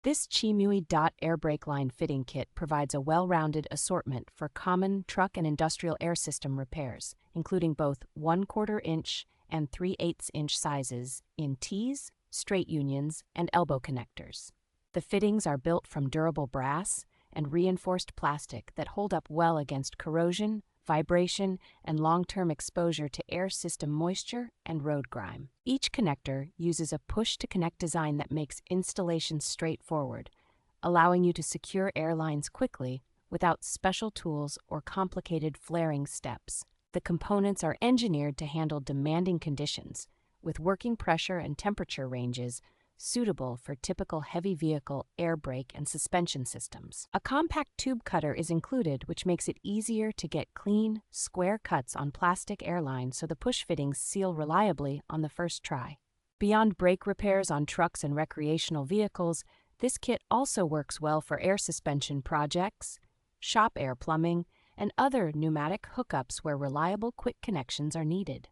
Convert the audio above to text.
This CheeMuii Air Brake Line fitting kit provides a well-rounded assortment for common truck and industrial air system repairs, including both 1/4 inch and 3/8 inch sizes in T's, straight unions, and elbow connectors. The fittings are built from durable brass and reinforced plastic that hold up well against corrosion, vibration, and long-term exposure to air system moisture and road grime. Each connector uses a push-to-connect design that makes installation straightforward, allowing you to secure air lines quickly without special tools or complicated flaring steps. The components are engineered to handle demanding conditions, with working pressure and temperature ranges suitable for typical heavy vehicle air brake and suspension systems. A compact tube cutter is included, which makes it easier to get clean, square cuts on plastic air lines so the push fittings seal reliably on the first try. Beyond brake repairs on trucks and recreational vehicles, this kit also works well for air suspension projects, shop air plumbing, and other pneumatic hookups where reliable, quick connections are needed.